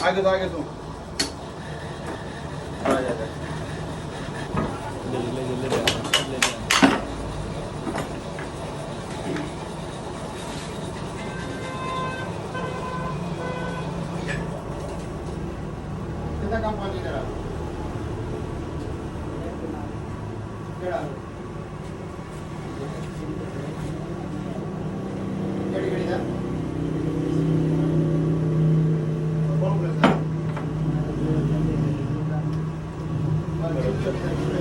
आगे तो आगे तो कितना काम पानी करा केड़ा केड़ी केड़ी दा कौन बोलता है